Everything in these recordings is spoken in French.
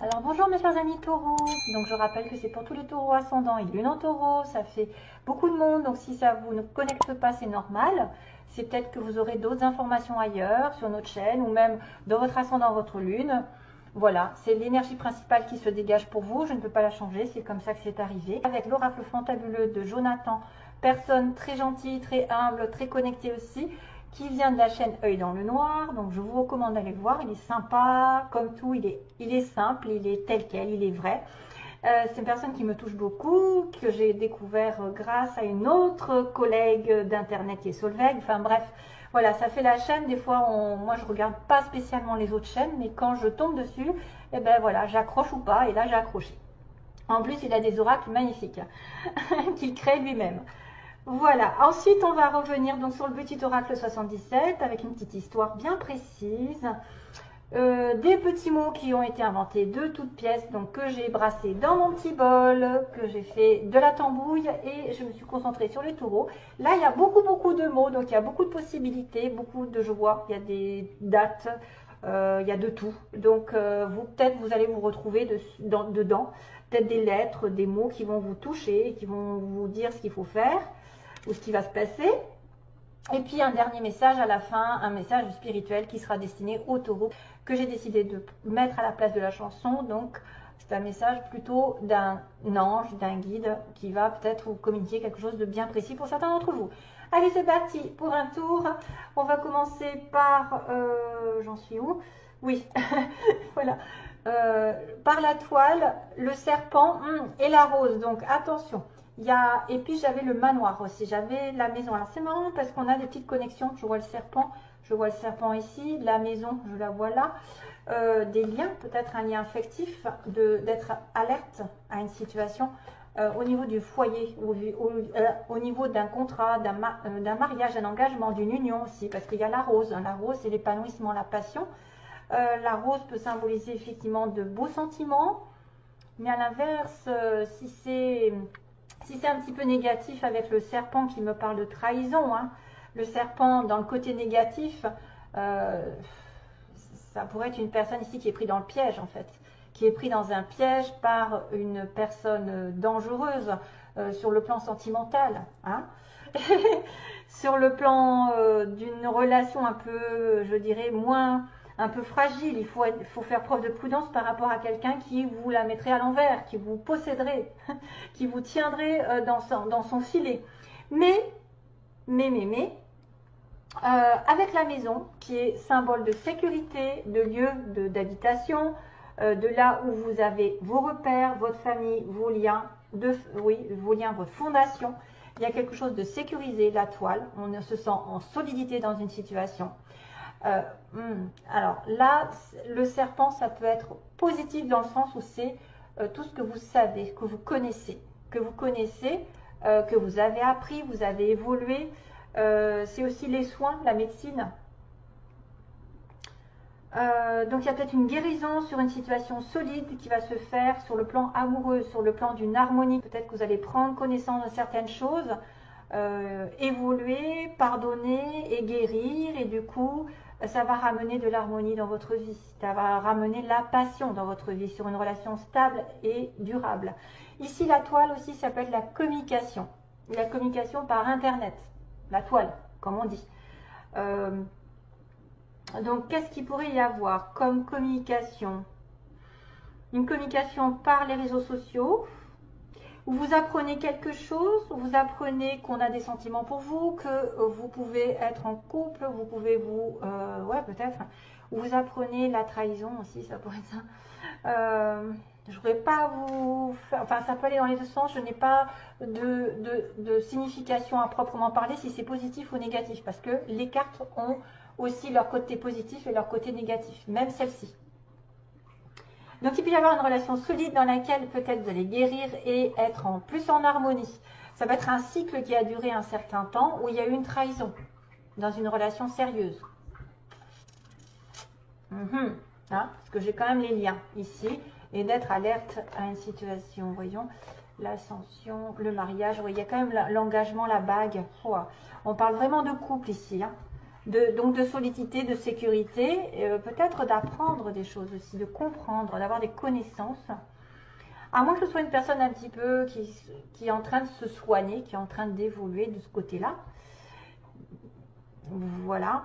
Alors bonjour mes chers amis taureaux, donc je rappelle que c'est pour tous les taureaux ascendants et lune en taureau, ça fait beaucoup de monde, donc si ça vous ne connecte pas c'est normal, c'est peut-être que vous aurez d'autres informations ailleurs sur notre chaîne ou même dans votre ascendant, votre lune. Voilà, c'est l'énergie principale qui se dégage pour vous, je ne peux pas la changer, c'est comme ça que c'est arrivé. Avec l'oracle fantabuleux de Jonathan, personne très gentille, très humble, très connectée aussi, qui vient de la chaîne Œil dans le Noir, donc je vous recommande d'aller le voir, il est sympa, comme tout, il est simple, il est tel quel, il est vrai. C'est une personne qui me touche beaucoup, que j'ai découvert grâce à une autre collègue d'internet qui est Solveig, enfin bref, voilà, ça fait la chaîne, des fois, moi je regarde pas spécialement les autres chaînes, mais quand je tombe dessus, et ben voilà, j'accroche ou pas, et là j'ai accroché. En plus, il a des oracles magnifiques qu'il crée lui-même. Voilà, ensuite on va revenir donc sur le petit oracle 77 avec une petite histoire bien précise. Des petits mots qui ont été inventés de toutes pièces, donc que j'ai brassé dans mon petit bol, que j'ai fait de la tambouille et je me suis concentrée sur les taureaux. Là, il y a beaucoup de mots, donc il y a beaucoup de possibilités, beaucoup de joie, il y a des dates, il y a de tout. Donc peut-être vous allez vous retrouver dedans, peut-être des lettres, des mots qui vont vous toucher, qui vont vous dire ce qu'il faut faire ou ce qui va se passer. Et puis un dernier message à la fin, un message spirituel qui sera destiné aux taureaux que j'ai décidé de mettre à la place de la chanson. Donc c'est un message plutôt d'un ange, d'un guide qui va peut-être vous communiquer quelque chose de bien précis pour certains d'entre vous. Allez, c'est parti pour un tour. On va commencer par... j'en suis où? Oui, voilà. Par la toile, le serpent et la rose. Donc attention. Et puis j'avais le manoir aussi, j'avais la maison. Alors c'est marrant parce qu'on a des petites connexions. Je vois le serpent ici, la maison, je la vois là. Des liens, peut-être un lien affectif, d'être alerte à une situation au niveau du foyer, au niveau d'un contrat, d'un mariage, d'un engagement, d'une union aussi, parce qu'il y a la rose. La rose, c'est l'épanouissement, la passion. La rose peut symboliser effectivement de beaux sentiments, mais à l'inverse, si c'est un petit peu négatif avec le serpent qui me parle de trahison, hein, le serpent dans le côté négatif, ça pourrait être une personne ici qui est prise dans le piège en fait, qui est pris dans un piège par une personne dangereuse sur le plan sentimental, hein. Sur le plan d'une relation un peu, je dirais, un peu fragile. Il faut faire preuve de prudence par rapport à quelqu'un qui vous la mettrait à l'envers, qui vous posséderait, qui vous tiendrait dans son filet. Mais, avec la maison, qui est symbole de sécurité, de lieu d'habitation, de là où vous avez vos repères, votre famille, vos liens, votre fondation, il y a quelque chose de sécurisé, la toile, on se sent en solidité dans une situation. Alors là, le serpent, ça peut être positif dans le sens où c'est tout ce que vous savez, que vous connaissez, que vous avez appris, vous avez évolué. C'est aussi les soins, la médecine. Donc il y a peut-être une guérison sur une situation solide qui va se faire sur le plan amoureux, sur le plan d'une harmonie. Peut-être que vous allez prendre connaissance de certaines choses, évoluer, pardonner et guérir, et du coup ça va ramener de l'harmonie dans votre vie, ça va ramener la passion dans votre vie sur une relation stable et durable. Ici la toile aussi, ça peut être la communication par internet, la toile comme on dit. Donc qu'est-ce qu'il pourrait y avoir comme communication? Une communication par les réseaux sociaux, où vous apprenez quelque chose, où vous apprenez qu'on a des sentiments pour vous, que vous pouvez être en couple, vous pouvez ouais peut-être, où vous apprenez la trahison aussi, ça pourrait être ça. Je ne voudrais pas vous faire, enfin ça peut aller dans les deux sens, je n'ai pas de signification à proprement parler si c'est positif ou négatif, parce que les cartes ont aussi leur côté positif et leur côté négatif, même celle-ci. Donc il peut y avoir une relation solide dans laquelle peut-être vous allez guérir et être plus en harmonie. Ça va être un cycle qui a duré un certain temps où il y a eu une trahison dans une relation sérieuse. Hein, parce que j'ai quand même les liens ici et d'être alerte à une situation. Voyons, l'ascension, le mariage, il y a quand même l'engagement, la bague. On parle vraiment de couple ici. Hein. Donc de solidité, de sécurité, peut-être d'apprendre des choses aussi, de comprendre, d'avoir des connaissances. À moins que ce soit une personne un petit peu qui est en train de se soigner, qui est en train d'évoluer de ce côté-là. Voilà.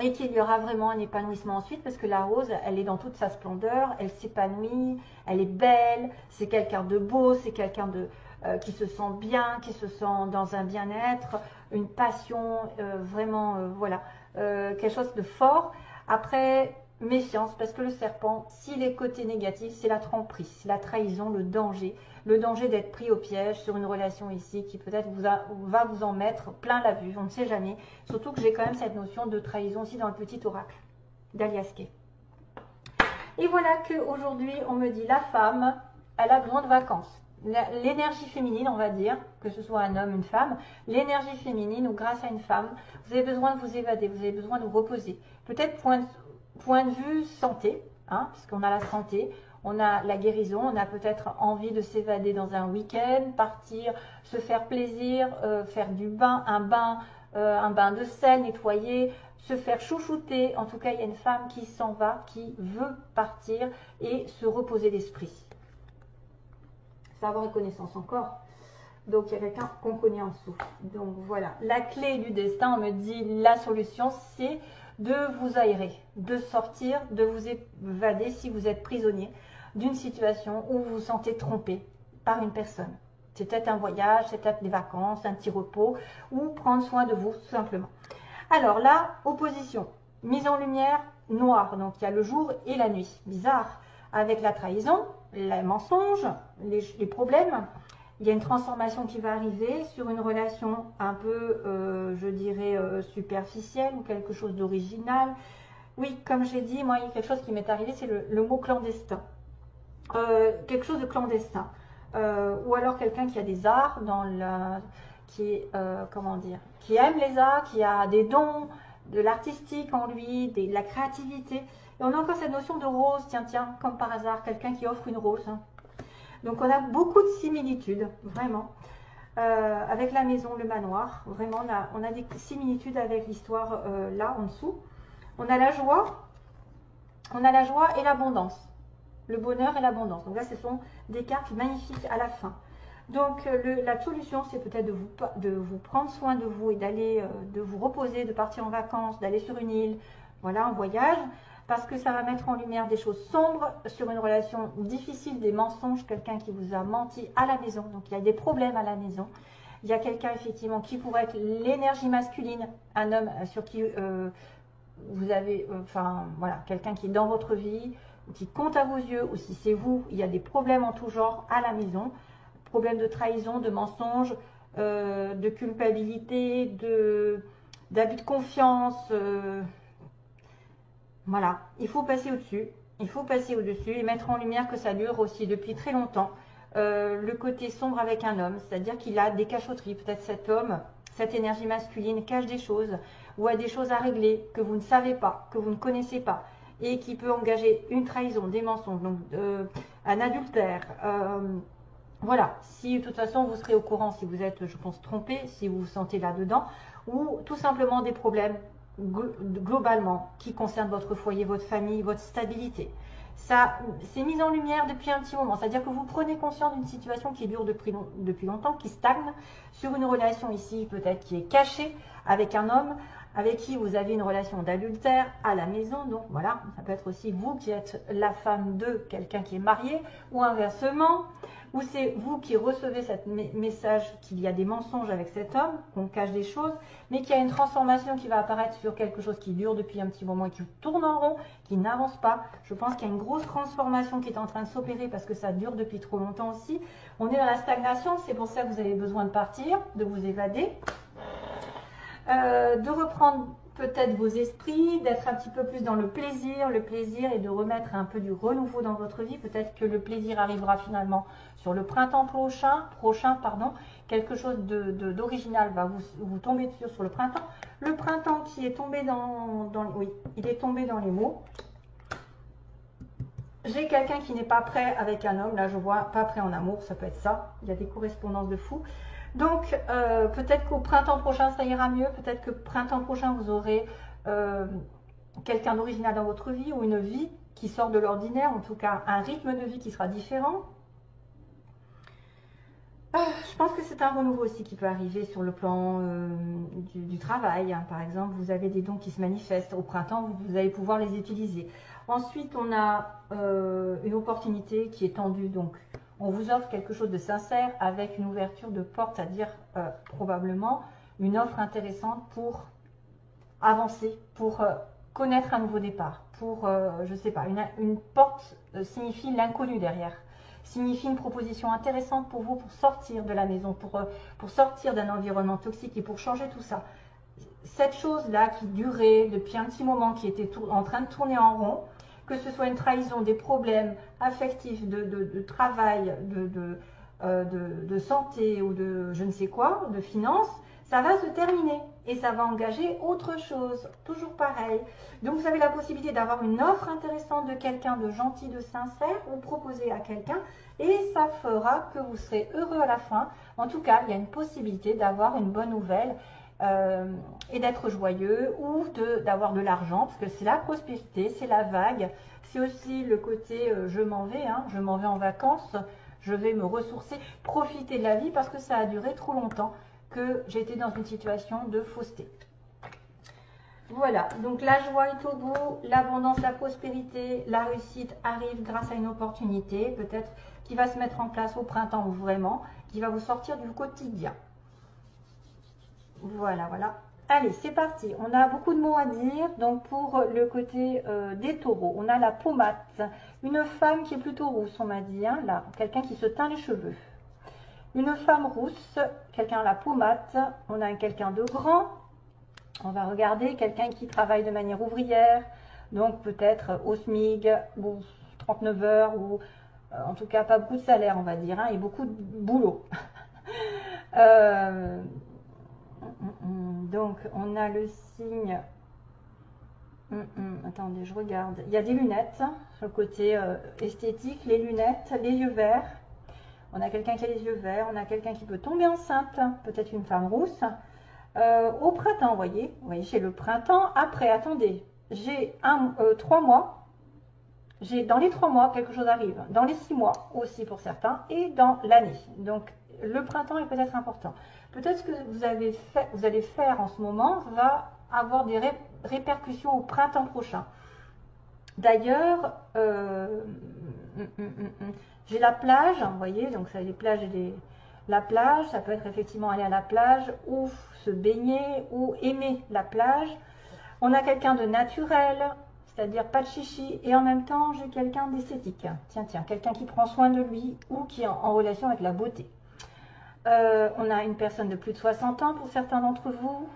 Et qu'il y aura vraiment un épanouissement ensuite, parce que la rose, elle est dans toute sa splendeur, elle s'épanouit, elle est belle, c'est quelqu'un de beau, c'est quelqu'un qui se sent bien, qui se sent dans un bien-être, une passion, vraiment, voilà, quelque chose de fort. Après, méfiance, parce que le serpent, s'il est côté négatif, c'est la tromperie, c'est la trahison, le danger d'être pris au piège sur une relation ici qui peut-être va vous en mettre plein la vue, on ne sait jamais. Surtout que j'ai quand même cette notion de trahison aussi dans le petit oracle d'Alias Kay. Et voilà qu'aujourd'hui, on me dit la femme, elle a besoin de vacances. L'énergie féminine, on va dire, que ce soit un homme, une femme, l'énergie féminine ou grâce à une femme, vous avez besoin de vous évader, vous avez besoin de vous reposer. Peut-être point de vue santé, hein, puisqu'on a la santé, on a la guérison, on a peut-être envie de s'évader dans un week-end, partir, se faire plaisir, faire du bain, un bain de sel, nettoyer, se faire chouchouter. En tout cas, il y a une femme qui s'en va, qui veut partir et se reposer l'esprit. Savoir et connaissance encore. Donc, il y a quelqu'un qu'on connaît en dessous. Donc, voilà. La clé du destin, on me dit, la solution, c'est de vous aérer, de sortir, de vous évader si vous êtes prisonnier d'une situation où vous vous sentez trompé par une personne. C'est peut-être un voyage, c'est peut-être des vacances, un petit repos, ou prendre soin de vous, tout simplement. Alors là, opposition, mise en lumière, noir. Donc, il y a le jour et la nuit. Bizarre. Avec la trahison, les mensonges, les problèmes. Il y a une transformation qui va arriver sur une relation un peu, je dirais, superficielle ou quelque chose d'original. Oui, comme j'ai dit, moi, il y a quelque chose qui m'est arrivé, c'est le mot clandestin. Quelque chose de clandestin. Ou alors quelqu'un qui a des arts, comment dire, qui aime les arts, qui a des dons, de l'artistique en lui, de la créativité. Et on a encore cette notion de rose, tiens, comme par hasard, quelqu'un qui offre une rose. Donc on a beaucoup de similitudes, vraiment, avec la maison, le manoir. Vraiment, on a des similitudes avec l'histoire là, en dessous. On a la joie et l'abondance. Le bonheur et l'abondance. Donc là, ce sont des cartes magnifiques à la fin. Donc la solution, c'est peut-être de vous prendre soin de vous et d'aller, de vous reposer, de partir en vacances, d'aller sur une île, voilà, en voyage. Parce que ça va mettre en lumière des choses sombres sur une relation difficile, des mensonges, quelqu'un qui vous a menti à la maison. Donc il y a des problèmes à la maison. Il y a quelqu'un effectivement qui pourrait être l'énergie masculine, un homme sur qui vous avez, voilà, quelqu'un qui est dans votre vie, qui compte à vos yeux, ou si c'est vous, il y a des problèmes en tout genre à la maison. Problèmes de trahison, de mensonges, de culpabilité, d'abus de confiance. Voilà, il faut passer au-dessus, il faut passer au-dessus et mettre en lumière que ça dure aussi depuis très longtemps. Le côté sombre avec un homme, c'est-à-dire qu'il a des cachotteries. Peut-être cet homme, cette énergie masculine cache des choses ou a des choses à régler que vous ne savez pas, que vous ne connaissez pas et qui peut engager une trahison, des mensonges, donc un adultère. Voilà, si de toute façon vous serez au courant si vous êtes, je pense, trompé, si vous vous sentez là-dedans, ou tout simplement des problèmes globalement qui concernent votre foyer, votre famille, votre stabilité. Ça, c'est mis en lumière depuis un petit moment, c'est-à-dire que vous prenez conscience d'une situation qui dure depuis longtemps, qui stagne, sur une relation ici peut-être qui est cachée avec un homme, avec qui vous avez une relation d'adultère à la maison. Donc voilà, ça peut être aussi vous qui êtes la femme de quelqu'un qui est marié, ou inversement, ou c'est vous qui recevez ce message qu'il y a des mensonges avec cet homme, qu'on cache des choses, mais qu'il y a une transformation qui va apparaître sur quelque chose qui dure depuis un petit moment et qui tourne en rond, qui n'avance pas. Je pense qu'il y a une grosse transformation qui est en train de s'opérer parce que ça dure depuis trop longtemps aussi. On est dans la stagnation, c'est pour ça que vous avez besoin de partir, de vous évader. De reprendre peut-être vos esprits, d'être un petit peu plus dans le plaisir et de remettre un peu du renouveau dans votre vie. Peut-être que le plaisir arrivera finalement sur le printemps prochain, quelque chose d'original va vous tomber dessus sur le printemps. Le printemps qui est tombé oui, il est tombé dans les mots. J'ai quelqu'un qui n'est pas prêt avec un homme, là je vois pas prêt en amour, ça peut être ça, il y a des correspondances de fou. Donc, peut-être qu'au printemps prochain, ça ira mieux. Peut-être que printemps prochain, vous aurez quelqu'un d'original dans votre vie ou une vie qui sort de l'ordinaire, en tout cas un rythme de vie qui sera différent. Je pense que c'est un renouveau aussi qui peut arriver sur le plan du travail. Hein. Par exemple, vous avez des dons qui se manifestent. Au printemps, vous allez pouvoir les utiliser. Ensuite, on a une opportunité qui est tendue. Donc, on vous offre quelque chose de sincère avec une ouverture de porte, c'est-à-dire probablement une offre intéressante pour avancer, pour connaître un nouveau départ. Pour, je ne sais pas, une porte signifie l'inconnu derrière. Signifie une proposition intéressante pour vous pour sortir de la maison, pour sortir d'un environnement toxique et pour changer tout ça. Cette chose-là qui durait depuis un petit moment, qui était en train de tourner en rond, que ce soit une trahison, des problèmes affectifs, de travail, de santé ou de je ne sais quoi, de finances, ça va se terminer et ça va engager autre chose, toujours pareil. Donc vous avez la possibilité d'avoir une offre intéressante de quelqu'un de gentil, de sincère, ou proposer à quelqu'un et ça fera que vous serez heureux à la fin. En tout cas, il y a une possibilité d'avoir une bonne nouvelle et d'être joyeux ou d'avoir de l'argent parce que c'est la prospérité, c'est la vague. C'est aussi le côté je m'en vais, hein, je m'en vais en vacances, je vais me ressourcer, profiter de la vie parce que ça a duré trop longtemps que j'étais dans une situation de fausseté. Voilà, donc la joie est au bout, l'abondance, la prospérité, la réussite arrive grâce à une opportunité, peut-être qui va se mettre en place au printemps ou vraiment, qui va vous sortir du quotidien. Voilà, voilà. Allez, c'est parti. On a beaucoup de mots à dire. Donc, pour le côté des taureaux, on a la pommade. Une femme qui est plutôt rousse, on m'a dit. Hein, là, quelqu'un qui se teint les cheveux. Une femme rousse, quelqu'un à la pommade. On a quelqu'un de grand. On va regarder quelqu'un qui travaille de manière ouvrière. Donc, peut-être au SMIG ou 39 heures ou en tout cas pas beaucoup de salaire, on va dire. Hein, et beaucoup de boulot. Donc, on a le signe. Attendez, je regarde. Il y a des lunettes, sur le côté esthétique, les lunettes, les yeux verts. On a quelqu'un qui a les yeux verts, on a quelqu'un qui peut tomber enceinte, peut-être une femme rousse. Au printemps, vous voyez, j'ai le printemps. Après, attendez, j'ai 3 mois. Dans les 3 mois, quelque chose arrive. Dans les 6 mois aussi pour certains. Et dans l'année. Donc, le printemps est peut-être important. Peut-être ce que vous allez faire en ce moment va avoir des répercussions au printemps prochain. D'ailleurs, j'ai la plage, vous voyez, donc ça, les plages et la plage, ça peut être effectivement aller à la plage ou se baigner ou aimer la plage. On a quelqu'un de naturel, c'est-à-dire pas de chichi, et en même temps, j'ai quelqu'un d'esthétique. Tiens, quelqu'un qui prend soin de lui ou qui est en relation avec la beauté. On a une personne de plus de 60 ans pour certains d'entre vous.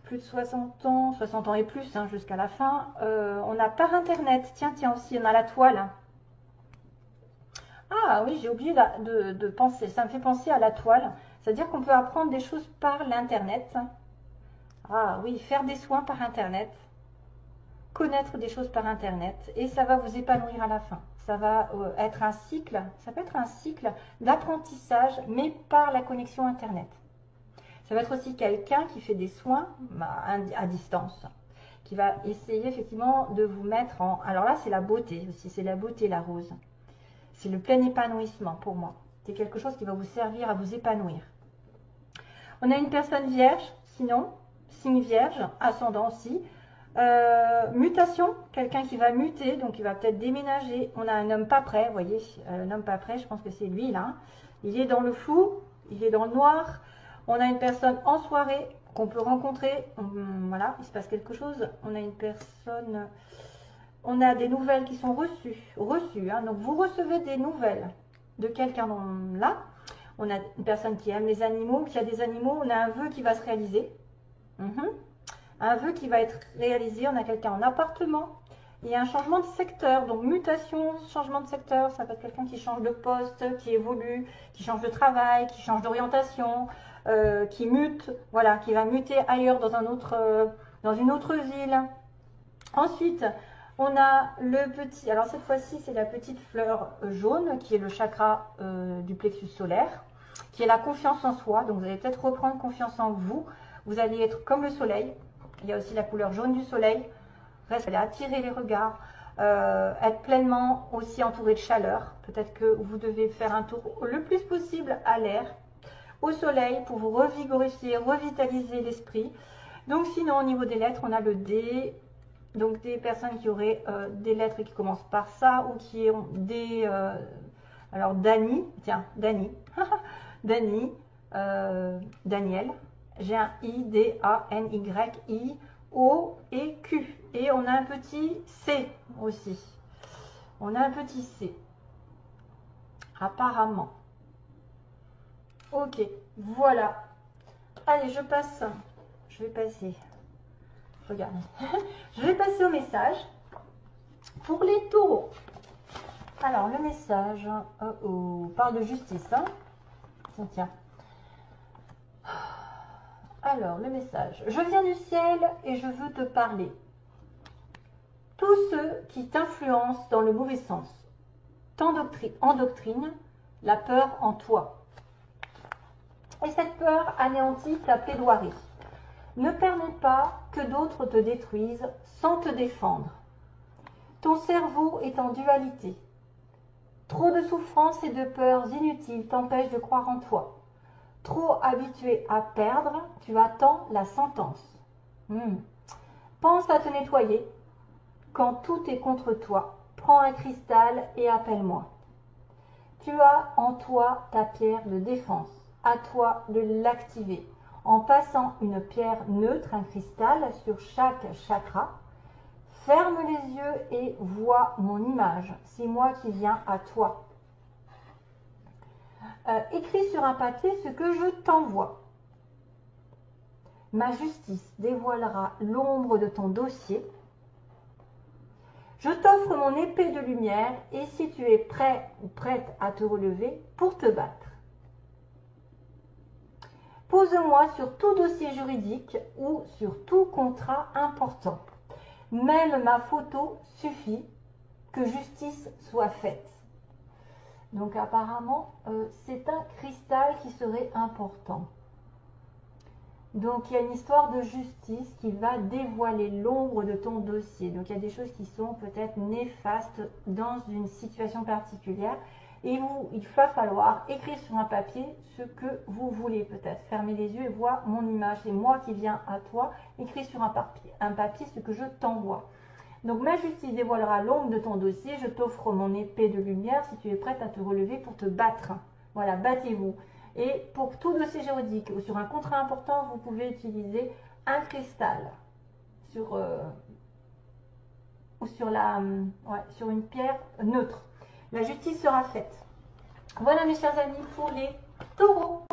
Plus de 60 ans et plus, hein, jusqu'à la fin. On a par internet, tiens aussi, on a la toile. Ah oui, j'ai oublié de penser, ça me fait penser à la toile. C'est-à-dire qu'on peut apprendre des choses par l'internet. Ah oui, faire des soins par internet. Connaître des choses par internet. Et ça va vous épanouir à la fin. Ça va être un cycle, ça peut être un cycle d'apprentissage, mais par la connexion internet. Ça va être aussi quelqu'un qui fait des soins à distance, qui va essayer effectivement de vous mettre en... Alors là, c'est la beauté aussi, c'est la beauté, la rose. C'est le plein épanouissement pour moi. C'est quelque chose qui va vous servir à vous épanouir. On a une personne vierge, sinon, signe vierge, ascendant aussi. Mutation, quelqu'un qui va muter, donc il va peut-être déménager. On a un homme pas prêt, vous voyez, un homme pas prêt, je pense que c'est lui là. Il est dans le flou, il est dans le noir. On a une personne en soirée qu'on peut rencontrer. Voilà, il se passe quelque chose. On a une personne, on a des nouvelles qui sont reçues. Hein, donc vous recevez des nouvelles de quelqu'un là. On a une personne qui aime les animaux, qui a des animaux. On a un vœu qui va se réaliser. Un vœu qui va être réalisé, on a quelqu'un en appartement, il y a un changement de secteur, donc mutation, changement de secteur, ça peut être quelqu'un qui change de poste, qui évolue, qui change de travail, qui change d'orientation, qui mute, voilà, qui va muter ailleurs dans une autre ville. Ensuite, on a le alors cette fois-ci c'est la petite fleur jaune qui est le chakra du plexus solaire. qui est la confiance en soi. Donc vous allez peut-être reprendre confiance en vous. Vous allez être comme le soleil. Il y a aussi la couleur jaune du soleil. Vous allez attirer les regards, être pleinement aussi entouré de chaleur. Peut-être que vous devez faire un tour le plus possible à l'air, au soleil, pour vous revigorifier, revitaliser l'esprit. Donc sinon, au niveau des lettres, on a le D. Donc des personnes qui auraient des lettres qui commencent par ça ou qui ont des... alors Dani, tiens, Dani, Dani, Daniel. J'ai un I, D, A, N, Y, I, O et Q. Et on a un petit C aussi. On a un petit C. Apparemment. Ok, voilà. Allez, je passe. Je vais passer. Regardez. Je vais passer au message pour les taureaux. Alors, le message, parle de justice. Hein. Tiens. Alors, le message. Je viens du ciel et je veux te parler. Tous ceux qui t'influencent dans le mauvais sens endoctrinent la peur en toi. Et cette peur anéantit ta plaidoirie. Ne permets pas que d'autres te détruisent sans te défendre. Ton cerveau est en dualité. Trop de souffrances et de peurs inutiles t'empêchent de croire en toi. Trop habitué à perdre, tu attends la sentence. Pense à te nettoyer. Quand tout est contre toi, prends un cristal et appelle-moi. Tu as en toi ta pierre de défense. À toi de l'activer en passant une pierre neutre, un cristal, sur chaque chakra. Ferme les yeux et vois mon image. C'est moi qui viens à toi. Écris sur un papier ce que je t'envoie. Ma justice dévoilera l'ombre de ton dossier. Je t'offre mon épée de lumière et si tu es prêt ou prête à te relever pour te battre. Pose-moi sur tout dossier juridique ou sur tout contrat important. Même ma photo suffit, que justice soit faite. Donc apparemment, c'est un cristal qui serait important. Donc il y a une histoire de justice qui va dévoiler l'ombre de ton dossier. Donc il y a des choses qui sont peut-être néfastes dans une situation particulière. Et il va falloir écrire sur un papier ce que vous voulez peut-être. Fermez les yeux et vois mon image. C'est moi qui viens à toi. Écris sur un papier ce que je t'envoie. Donc ma justice dévoilera l'ombre de ton dossier. Je t'offre mon épée de lumière si tu es prête à te relever pour te battre. Voilà, battez-vous. Et pour tout dossier juridique ou sur un contrat important, vous pouvez utiliser un cristal sur une pierre neutre. La justice sera faite. Voilà mes chers amis pour les taureaux.